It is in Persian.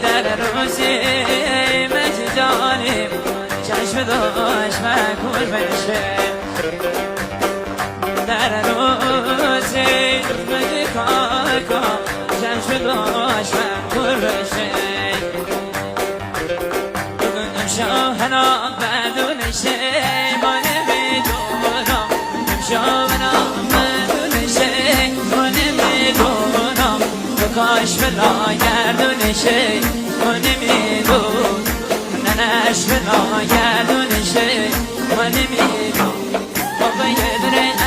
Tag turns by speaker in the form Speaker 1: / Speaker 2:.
Speaker 1: در روزی مجدانیم چشم داشت مکور بشه در روزی مجدکاکا چشم داشت مکور بشه شاهنا بدون شیمان میدونم شاهنا بدون شیمان میدونم کاش بلا گردون شیمان میدون ننش بلا گردون شیمان میدون بابا یه دونه